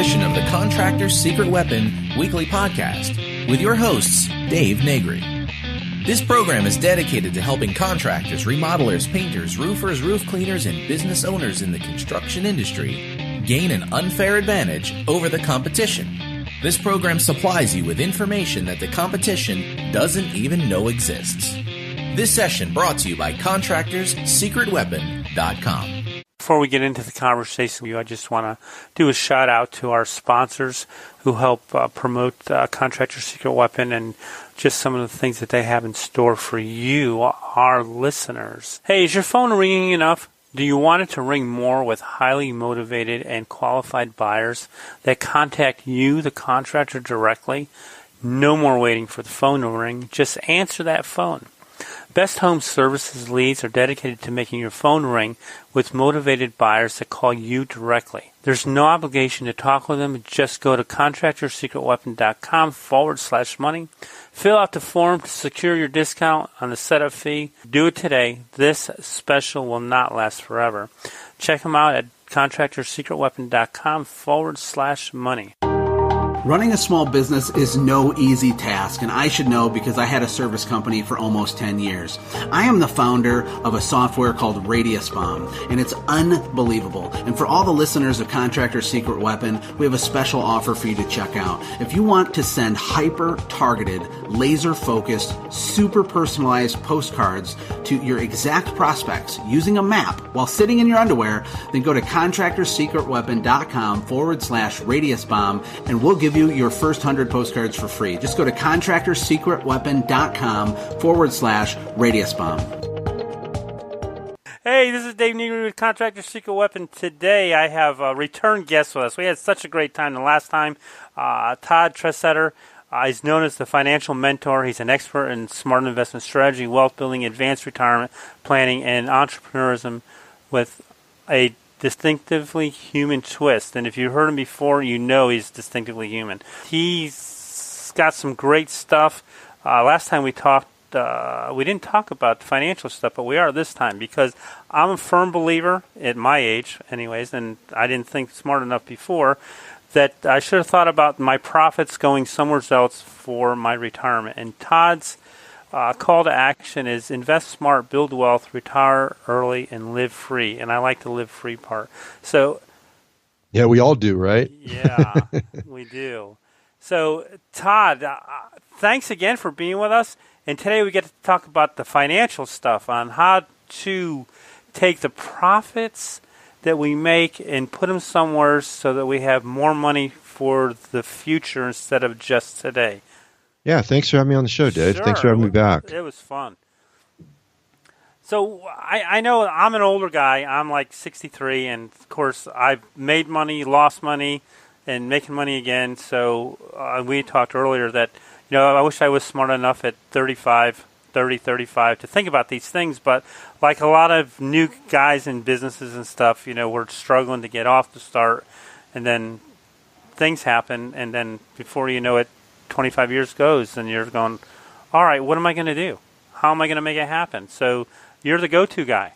edition of the Contractor's Secret Weapon weekly podcast with your hosts, Dave Negri. This program is dedicated to helping contractors, remodelers, painters, roofers, roof cleaners, and business owners in the construction industry gain an unfair advantage over the competition. This program supplies you with information that the competition doesn't even know exists. This session brought to you by ContractorsSecretWeapon.com. Before we get into the conversation, I just want to do a shout out to our sponsors who help promote Contractor's Secret Weapon and just some of the things that they have in store for you, our listeners. Hey, is your phone ringing enough? Do you want it to ring more with highly motivated and qualified buyers that contact you, the contractor, directly? No more waiting for the phone to ring. Just answer that phone. Best Home Services leads are dedicated to making your phone ring with motivated buyers that call you directly. There's no obligation to talk with them. Just go to ContractorSecretWeapon.com/money. Fill out the form to secure your discount on the setup fee. Do it today. This special will not last forever. Check them out at ContractorSecretWeapon.com/money. Running a small business is no easy task, and I should know because I had a service company for almost 10 years. I am the founder of a software called Radius Bomb, and it's unbelievable. And for all the listeners of Contractor's Secret Weapon, we have a special offer for you to check out. If you want to send hyper-targeted, laser-focused, super personalized postcards to your exact prospects using a map while sitting in your underwear, then go to ContractorSecretWeapon.com/Radius Bomb, and we'll give you your first 100 postcards for free. Just go to ContractorSecretWeapon.com/Radius Bomb. Hey, this is Dave Negri with Contractor's Secret Weapon. Today I have a return guest with us. We had such a great time the last time. Todd Tressider. He's known as the financial mentor. He's an expert in smart investment strategy, wealth building, advanced retirement planning, and entrepreneurism with a distinctively human twist. And if you've heard him before, you know he's distinctively human. He's got some great stuff. Last time we talked, we didn't talk about financial stuff, but we are this time because I'm a firm believer, at my age anyways, and I didn't think smart enough before, that I should have thought about my profits going somewhere else for my retirement. And Todd's call to action is invest smart, build wealth, retire early, and live free. And I like the live free part. So, yeah, we all do, right? Yeah, we do. So, Todd, thanks again for being with us. And today we get to talk about the financial stuff on how to take the profits that we make and put them somewhere so that we have more money for the future instead of just today. Yeah, thanks for having me on the show, Dave. Sure. Thanks for having me back. It was fun. So I know I'm an older guy. I'm like 63, and of course I've made money, lost money, and making money again. So we talked earlier that, I wish I was smart enough at 35 to think about these things. But like a lot of new guys in businesses and stuff, we're struggling to get off the start, and then things happen, and then before you know it, 25 years goes, and you're going, all right, what am I going to do? How am I going to make it happen? So you're the go-to guy.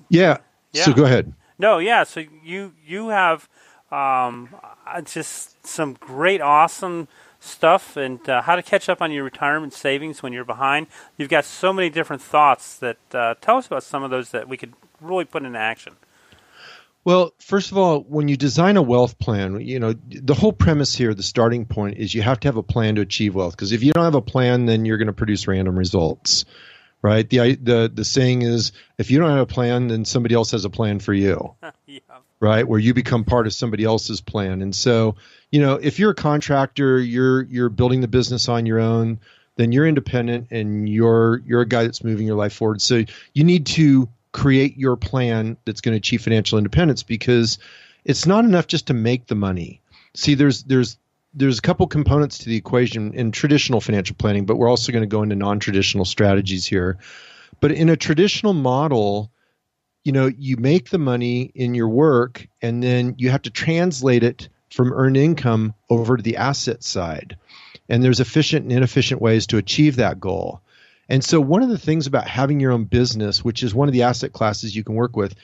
Yeah. So go ahead. No, yeah. So you have just some great, awesome stuff, and how to catch up on your retirement savings when you're behind. You've got so many different thoughts that tell us about some of those that we could really put into action. Well, first of all, when you design a wealth plan, the whole premise here, the starting point is you have to have a plan to achieve wealth. Because if you don't have a plan, then you're going to produce random results, right? The saying is, if you don't have a plan, then somebody else has a plan for you, yeah. Right? Where you become part of somebody else's plan. And so, if you're a contractor, you're building the business on your own, then you're independent and you're a guy that's moving your life forward. So you need to create your plan that's going to achieve financial independence, because it's not enough just to make the money. See, there's a couple components to the equation in traditional financial planning, but we're also going to go into non-traditional strategies here. But in a traditional model, you make the money in your work, and then you have to translate it from earned income over to the asset side. And there's efficient and inefficient ways to achieve that goal. And so one of the things about having your own business, which is one of the asset classes you can work with,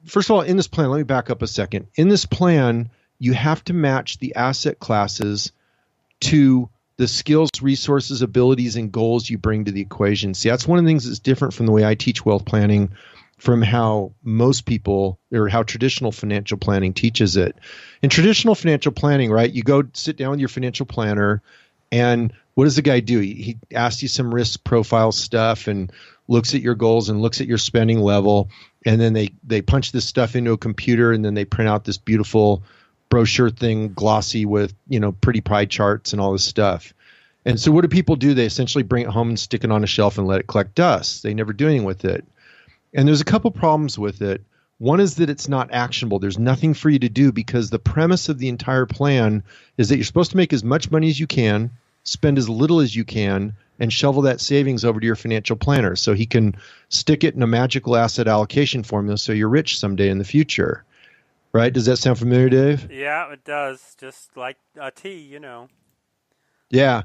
first of all, in this plan, let me back up a second. In this plan, you have to match the asset classes to the skills, resources, abilities, and goals you bring to the equation. See, that's one of the things that's different from the way I teach wealth planning from how most people, or how traditional financial planning teaches it. In traditional financial planning, right, you go sit down with your financial planner, and what does the guy do? He asks you some risk profile stuff and looks at your goals and looks at your spending level, and then they punch this stuff into a computer, and then they print out this beautiful brochure thing, glossy with, pretty pie charts and all this stuff. And so what do people do? They essentially bring it home and stick it on a shelf and let it collect dust. They never do anything with it. And there's a couple problems with it. One is that it's not actionable. There's nothing for you to do, because the premise of the entire plan is that you're supposed to make as much money as you can, spend as little as you can, and shovel that savings over to your financial planner so he can stick it in a magical asset allocation formula so you're rich someday in the future. Right? Does that sound familiar, Dave? Yeah, it does. Just like a tea, Yeah.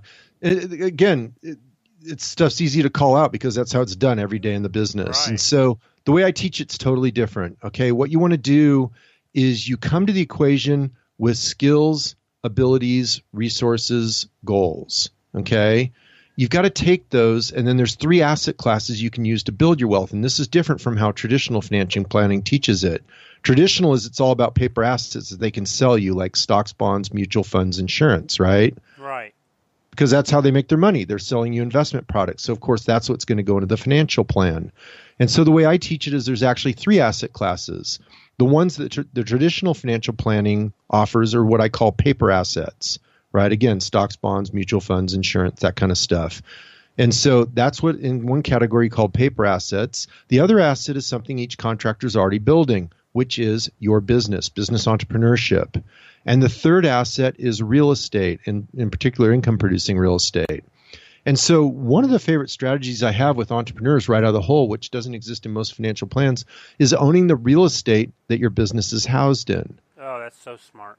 It's stuff's easy to call out because that's how it's done every day in the business. Right. And so the way I teach it's totally different. Okay. What you want to do is you come to the equation with skills, abilities, resources, goals. Okay. You've got to take those, and then there's 3 asset classes you can use to build your wealth. And this is different from how traditional financial planning teaches it. Traditional is it's all about paper assets that they can sell you, like stocks, bonds, mutual funds, insurance, right? Right. Because that's how they make their money. They're selling you investment products. So, of course, that's what's going to go into the financial plan. And so the way I teach it is there's actually 3 asset classes. The ones that the traditional financial planning offers are what I call paper assets, right? Again, stocks, bonds, mutual funds, insurance, that kind of stuff. And so that's what in one category called paper assets. The other asset is something each contractor is already building, which is your business entrepreneurship. And the third asset is real estate, and in particular, income-producing real estate. And so one of the favorite strategies I have with entrepreneurs right out of the hole, which doesn't exist in most financial plans, is owning the real estate that your business is housed in. Oh, that's so smart.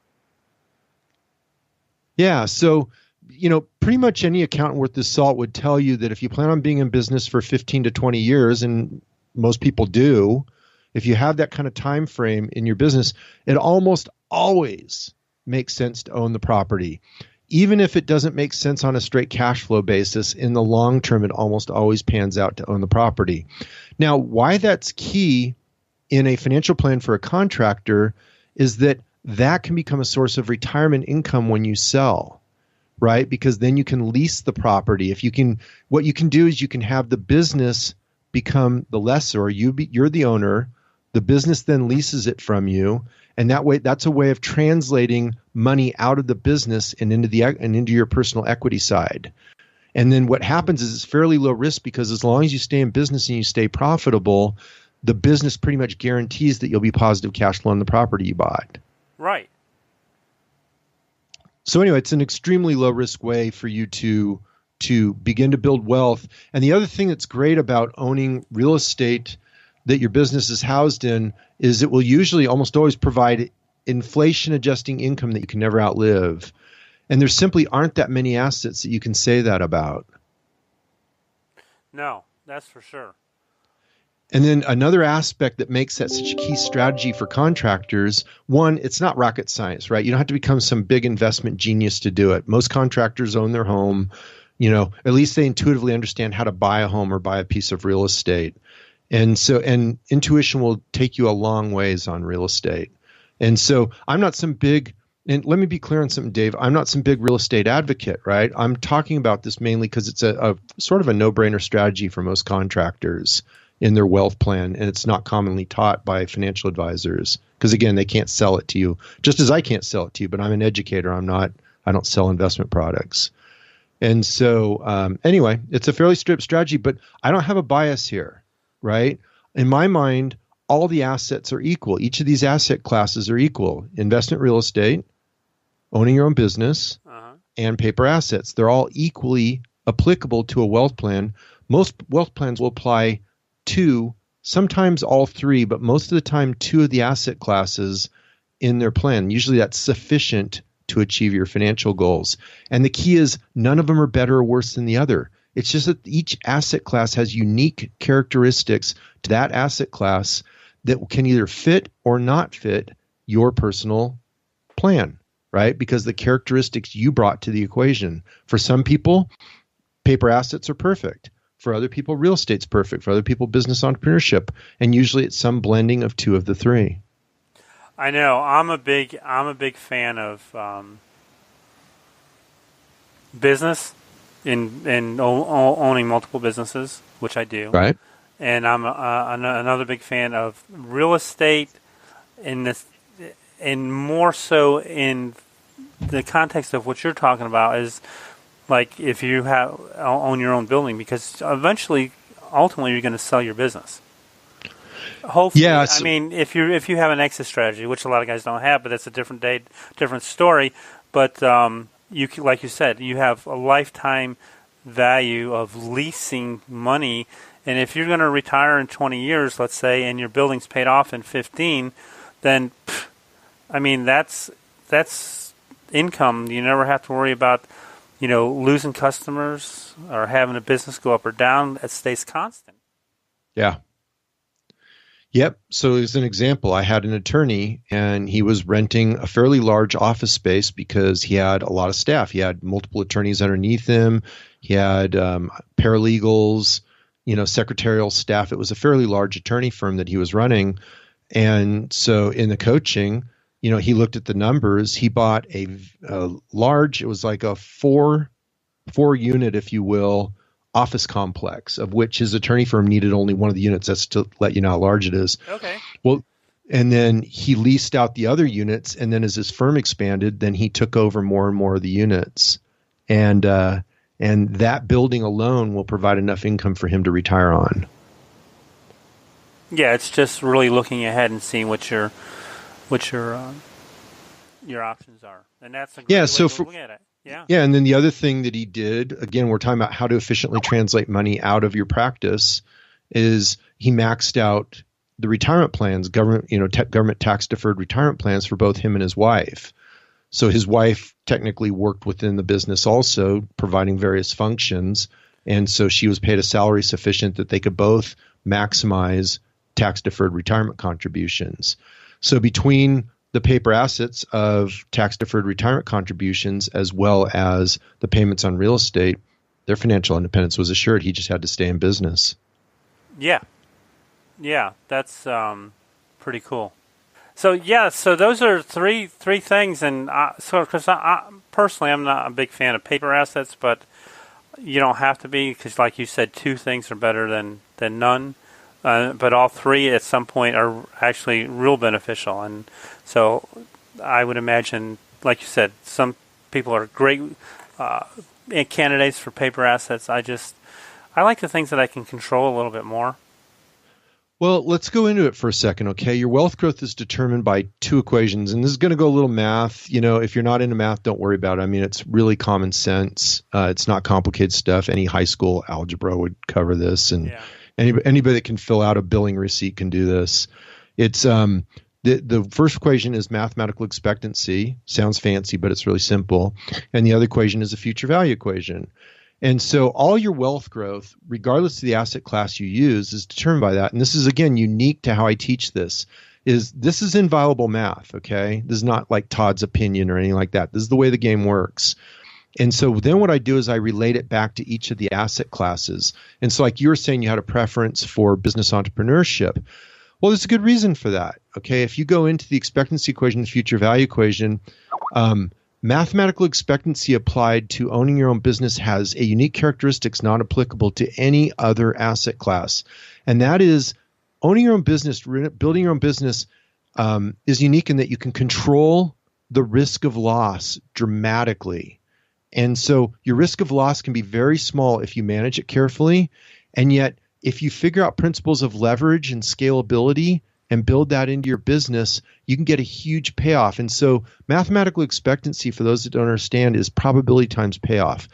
Yeah. So, pretty much any accountant worth his salt would tell you that if you plan on being in business for 15 to 20 years, and most people do, if you have that kind of time frame in your business, it almost always makes sense to own the property. Even if it doesn't make sense on a straight cash flow basis, in the long term, it almost always pans out to own the property. Now, why that's key in a financial plan for a contractor is that can become a source of retirement income when you sell, right? Because then you can lease the property. What you can do is you can have the business become the lessor. You're the owner. The business then leases it from you. And that way, that's a way of translating money out of the business and into your personal equity side. And then what happens is it's fairly low risk, because as long as you stay in business and you stay profitable, the business pretty much guarantees that you'll be positive cash flow on the property you bought. Right. So anyway, it's an extremely low risk way for you to begin to build wealth. And the other thing that's great about owning real estate that your business is housed in is it will usually almost always provide inflation adjusting income that you can never outlive. And there simply aren't that many assets that you can say that about. No, that's for sure. And then another aspect that makes that such a key strategy for contractors, one, it's not rocket science, right? You don't have to become some big investment genius to do it. Most contractors own their home. At least they intuitively understand how to buy a home or buy a piece of real estate. And intuition will take you a long ways on real estate. And so I'm not some big, and let me be clear on something, Dave, I'm not some big real estate advocate, right? I'm talking about this mainly because it's a sort of a no-brainer strategy for most contractors in their wealth plan, and it's not commonly taught by financial advisors because, again, they can't sell it to you, just as I can't sell it to you, but I'm an educator. I don't sell investment products. And so anyway, it's a fairly strict strategy, but I don't have a bias here. Right? In my mind, all the assets are equal. Each of these asset classes are equal. Investment real estate, owning your own business, and paper assets. They're all equally applicable to a wealth plan. Most wealth plans will apply to, sometimes all 3, but most of the time 2 of the asset classes in their plan. Usually that's sufficient to achieve your financial goals. And the key is none of them are better or worse than the other. It's just that each asset class has unique characteristics to that asset class that can either fit or not fit your personal plan, right? Because the characteristics you brought to the equation. For some people, paper assets are perfect. For other people, real estate's perfect. For other people, business entrepreneurship. And usually it's some blending of two of the three. I know. I'm a big fan of business and owning multiple businesses, which I do. Right. And I'm another big fan of real estate in this, and more so in the context of what you're talking about is like if you own your own building, because ultimately you're going to sell your business. Hopefully, yeah, I mean, if you have an exit strategy, which a lot of guys don't have, but that's a different story. But like you said, you have a lifetime value of leasing money, and if you're going to retire in 20 years, let's say, and your building's paid off in 15, then I mean that's income. You never have to worry about losing customers or having a business go up or down. It stays constant. Yeah. Yep. So as an example, I had an attorney and he was renting a fairly large office space because he had a lot of staff. He had multiple attorneys underneath him. He had paralegals, secretarial staff. It was a fairly large attorney firm that he was running. And so in the coaching, he looked at the numbers. He bought a large, it was like a four unit, if you will, office complex, of which his attorney firm needed only one of the units. That's to let you know how large it is. Okay. Well, and then he leased out the other units, and then as his firm expanded, then he took over more and more of the units, and that building alone will provide enough income for him to retire on. Yeah, it's just really looking ahead and seeing what your options are, and that's a great way to look at it. Yeah, and then the other thing that he did, again, we're talking about how to efficiently translate money out of your practice, is he maxed out the retirement plans, government tax deferred retirement plans for both him and his wife. So his wife technically worked within the business also, providing various functions, and so she was paid a salary sufficient that they could both maximize tax deferred retirement contributions. So between the paper assets of tax-deferred retirement contributions as well as the payments on real estate, their financial independence was assured. He just had to stay in business. Yeah, that's pretty cool. So those are three things, and because personally, I'm not a big fan of paper assets, but you don't have to be, because like you said, two things are better than none. But all three at some point are actually real beneficial. And so I would imagine, like you said, some people are great candidates for paper assets. I like the things that I can control a little bit more. Well, let's go into it for a second, okay? Your wealth growth is determined by two equations, and this is going to go a little math. If you're not into math, don't worry about it. I mean, it's really common sense. It's not complicated stuff. Any high school algebra would cover this, and anybody that can fill out a billing receipt can do this. It's the first equation is mathematical expectancy. Sounds fancy, but it's really simple. And the other equation is a future value equation. And so all your wealth growth, regardless of the asset class you use, is determined by that. And this is, again, unique to how I teach this. This is inviolable math, okay? This is not like Todd's opinion or anything like that. This is the way the game works. And so then what I do is I relate it back to each of the asset classes. And so like you were saying, you had a preference for business entrepreneurship. Well, there's a good reason for that. Okay, if you go into the expectancy equation, the future value equation, mathematical expectancy applied to owning your own business has a unique characteristics not applicable to any other asset class. And that is owning your own business, building your own business is unique in that you can control the risk of loss dramatically. And so your risk of loss can be very small if you manage it carefully. And yet, if you figure out principles of leverage and scalability and build that into your business, you can get a huge payoff. And so mathematical expectancy, for those that don't understand, is probability times payoff.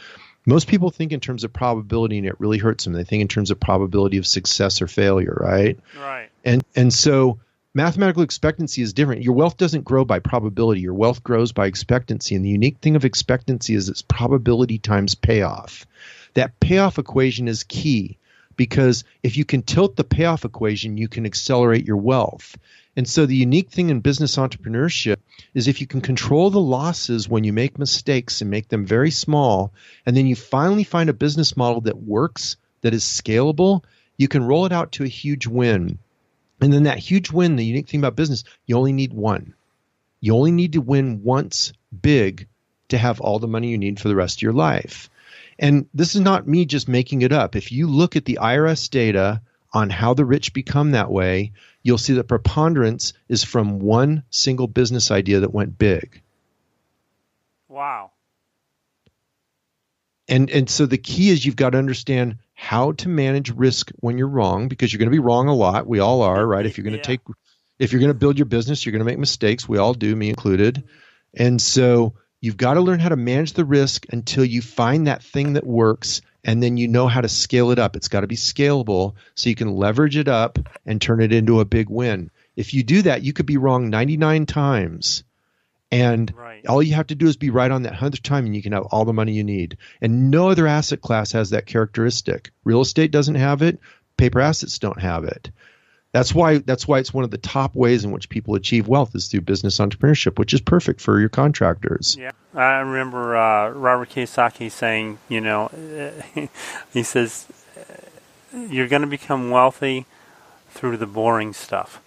Most people think in terms of probability, and it really hurts them. They think in terms of probability of success or failure, right? Right. And so mathematical expectancy is different. Your wealth doesn't grow by probability. Your wealth grows by expectancy. And the unique thing of expectancy is it's probability times payoff. That payoff equation is key because if you can tilt the payoff equation, you can accelerate your wealth. And so the unique thing in business entrepreneurship is if you can control the losses when you make mistakes and make them very small, and then you finally find a business model that works, that is scalable, you can roll it out to a huge win. And then that huge win, the unique thing about business, you only need one. You only need to win once big to have all the money you need for the rest of your life. And this is not me just making it up. If you look at the IRS data on how the rich become that way, you'll see the preponderance is from one single business idea that went big. Wow. And so the key is you've got to understand how to manage risk when you're wrong, because you're going to be wrong a lot. We all are, right? If you're going to if you're going to build your business, you're going to make mistakes. We all do, me included. And so you've got to learn how to manage the risk until you find that thing that works, and then you know how to scale it up. It's got to be scalable so you can leverage it up and turn it into a big win. If you do that, you could be wrong 99 times. And all you have to do is be right on that 100th time, and you can have all the money you need. And no other asset class has that characteristic. Real estate doesn't have it. Paper assets don't have it. That's why it's one of the top ways in which people achieve wealth is through business entrepreneurship, which is perfect for your contractors. Yeah, I remember Robert Kiyosaki saying, he says, you're going to become wealthy through the boring stuff.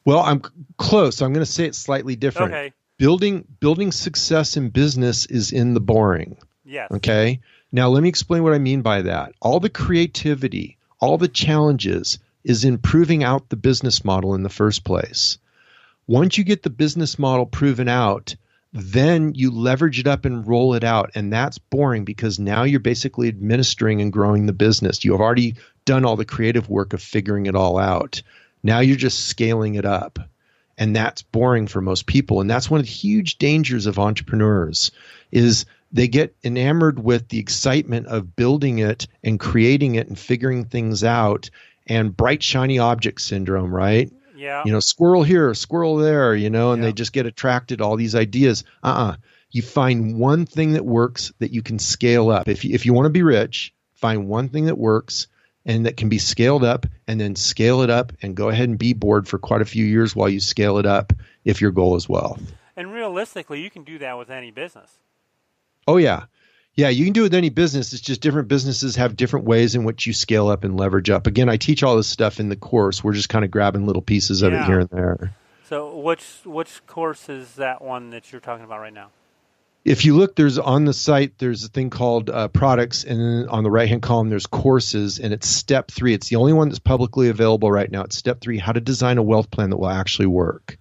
Well, I'm close. I'm going to say it slightly different. Okay. Building success in business is in the boring. Yes. Okay. Now, let me explain what I mean by that. All the creativity, all the challenges is in proving out the business model in the first place. Once you get the business model proven out, then you leverage it up and roll it out. And that's boring because now you're basically administering and growing the business. You have already done all the creative work of figuring it all out. Now you're just scaling it up. And that's boring for most people. And that's one of the huge dangers of entrepreneurs is they get enamored with the excitement of building it and creating it and figuring things out, and bright, shiny object syndrome, right? Yeah. Squirrel here, squirrel there, and they just get attracted to all these ideas. You find one thing that works that you can scale up. If you want to be rich, find one thing that works and that can be scaled up, and then scale it up and go ahead and be bored for quite a few years while you scale it up if your goal is wealth. And realistically, you can do that with any business. Oh, yeah. Yeah, you can do it with any business. It's just different businesses have different ways in which you scale up and leverage up. Again, I teach all this stuff in the course. We're just kind of grabbing little pieces of it here and there. So which course is that one that you're talking about right now? If you look, there's on the site, there's a thing called products, and then on the right-hand column, there's courses, and it's step 3. It's the only one that's publicly available right now. It's step 3, how to design a wealth plan that will actually work.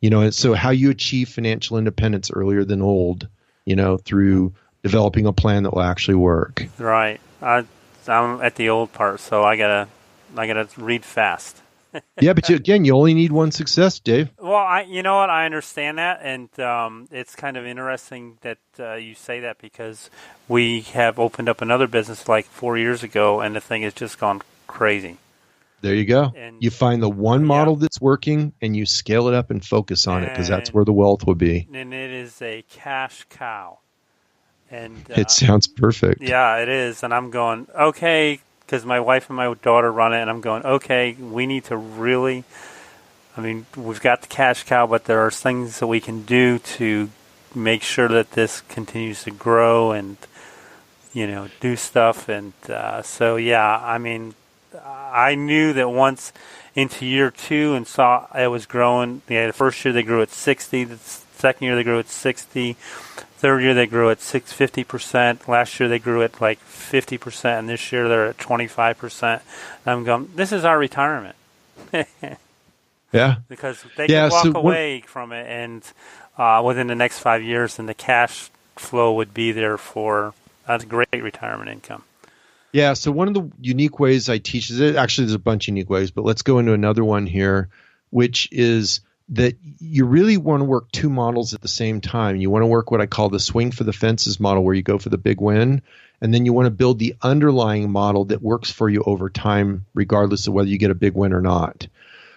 And so how you achieve financial independence earlier than old, through developing a plan that will actually work. Right. I'm at the old part, so I gotta read fast. Yeah, but you only need one success, Dave. Well, you know what? I understand that, and it's kind of interesting that you say that because we have opened up another business like 4 years ago, and the thing has just gone crazy. There you go. And you find the one model that's working, and you scale it up and focus on it because that's where the wealth will be. And it is a cash cow. And it sounds perfect. Yeah, it is. And I'm going, okay, because my wife and my daughter run it, and I'm going, okay, we need to really, we've got the cash cow, but there are things that we can do to make sure that this continues to grow and, do stuff. And I knew that once into year 2 and saw it was growing. The first year they grew at 60, the second year they grew at 60, third year they grew at 50%. Last year they grew at like 50%, and this year they're at 25%. I'm going, this is our retirement. Yeah. Because they can walk away from it, and within the next 5 years, and the cash flow would be there for a great retirement income. Yeah, so one of the unique ways I teach is actually there's a bunch of unique ways, but let's go into another one here, which is that you really want to work 2 models at the same time. You want to work what I call the swing for the fences model, where you go for the big win, and then you want to build the underlying model that works for you over time, regardless of whether you get a big win or not.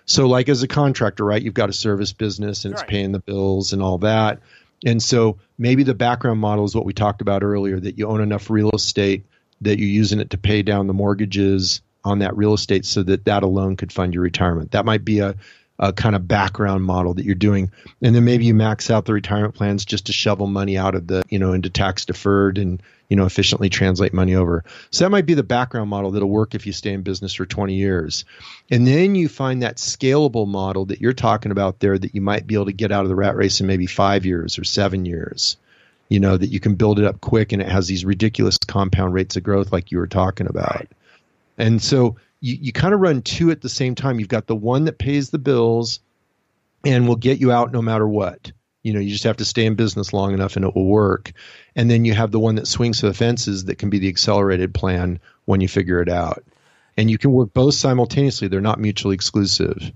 So like as a contractor, right, you've got a service business and it's paying the bills and all that. And so maybe the background model is what we talked about earlier, that you own enough real estate that you're using it to pay down the mortgages on that real estate so that that alone could fund your retirement. That might be a kind of background model that you're doing. And then maybe you max out the retirement plans just to shovel money out of the, into tax deferred and, efficiently translate money over. So that might be the background model that'll work if you stay in business for 20 years. And then you find that scalable model that you're talking about there that you might be able to get out of the rat race in maybe 5 years or 7 years, that you can build it up quick and it has these ridiculous compound rates of growth like you were talking about. Right. And so you kind of run two at the same time. You've got the one that pays the bills and will get you out no matter what. You just have to stay in business long enough and it will work. And then you have the one that swings for the fences that can be the accelerated plan when you figure it out. And you can work both simultaneously. They're not mutually exclusive.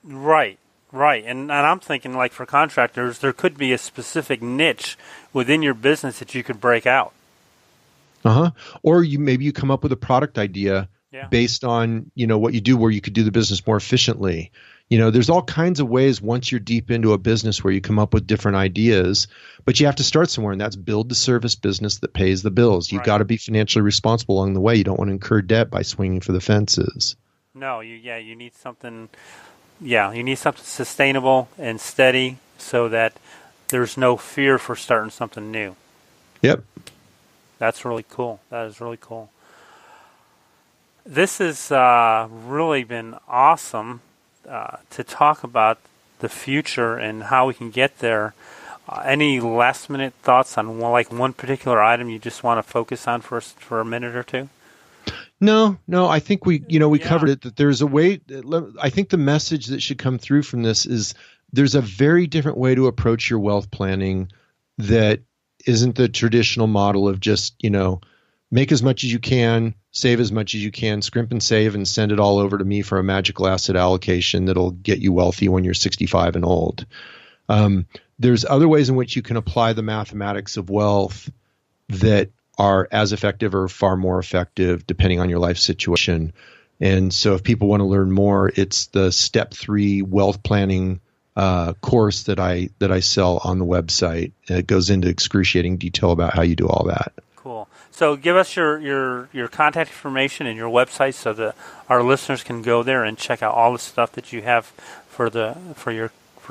Right. And I'm thinking, like, for contractors, there could be a specific niche within your business that you could break out. Or maybe you come up with a product idea based on, what you do where you could do the business more efficiently. There's all kinds of ways once you're deep into a business where you come up with different ideas, but you have to start somewhere, and that's build the service business that pays the bills. You've got to be financially responsible along the way. You don't want to incur debt by swinging for the fences. No, you need something. Yeah, you need something sustainable and steady so that there's no fear for starting something new. Yep. That's really cool. That is really cool. This has really been awesome to talk about the future and how we can get there. Any last-minute thoughts on one particular item you just want to focus on for a minute or two? No. I think we covered it. That there's a way. I think the message that should come through from this is there's a very different way to approach your wealth planning that isn't the traditional model of just make as much as you can, save as much as you can, scrimp and save, and send it all over to me for a magical asset allocation that'll get you wealthy when you're 65 and old. There's other ways in which you can apply the mathematics of wealth that are as effective or far more effective depending on your life situation. And so if people want to learn more, it's the Step 3 wealth planning course that I sell on the website. It goes into excruciating detail about how you do all that. Cool. So give us your contact information and your website so that our listeners can go there and check out all the stuff that you have for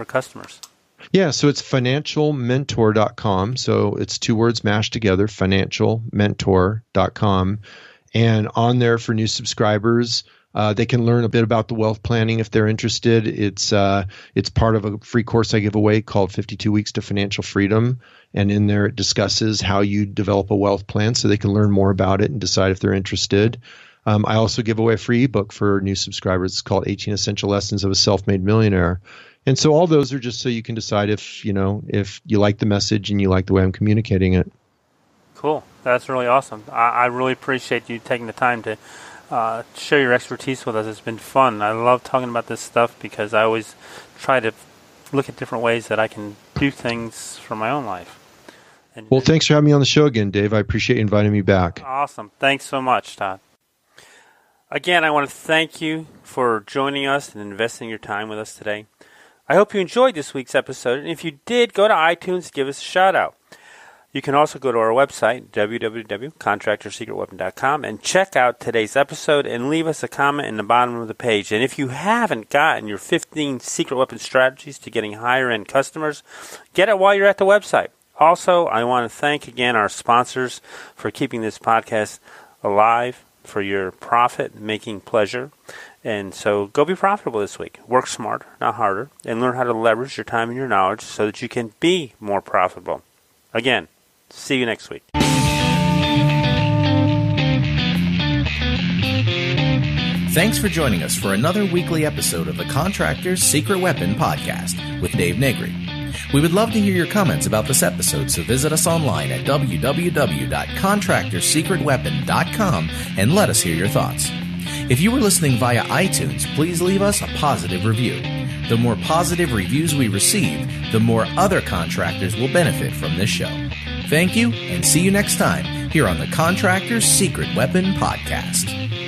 customers. Yeah, so it's financialmentor.com. So it's two words mashed together, financialmentor.com. And on there for new subscribers, they can learn a bit about the wealth planning if they're interested. It's part of a free course I give away called 52 Weeks to Financial Freedom. And in there it discusses how you develop a wealth plan so they can learn more about it and decide if they're interested. I also give away a free ebook for new subscribers. It's called 18 Essential Lessons of a Self-Made Millionaire. And so all those are just so you can decide if you like the message and you like the way I'm communicating it. Cool. That's really awesome. I really appreciate you taking the time to share your expertise with us. It's been fun. I love talking about this stuff because I always try to look at different ways that I can do things for my own life. Well, thanks for having me on the show again, Dave. I appreciate you inviting me back. Awesome. Thanks so much, Todd. Again, I want to thank you for joining us and investing your time with us today. I hope you enjoyed this week's episode, and if you did, go to iTunes and give us a shout-out. You can also go to our website, www.contractorsecretweapon.com, and check out today's episode and leave us a comment in the bottom of the page. And if you haven't gotten your 15 secret weapon strategies to getting higher-end customers, get it while you're at the website. Also, I want to thank again our sponsors for keeping this podcast alive for your profit-making pleasure. And so go be profitable this week. Work smarter, not harder, and learn how to leverage your time and your knowledge so that you can be more profitable. Again, see you next week. Thanks for joining us for another weekly episode of the Contractor's Secret Weapon podcast with Dave Negri. We would love to hear your comments about this episode, so visit us online at www.contractorsecretweapon.com and let us hear your thoughts. If you were listening via iTunes, please leave us a positive review. The more positive reviews we receive, the more other contractors will benefit from this show. Thank you, and see you next time here on the Contractor's Secret Weapon podcast.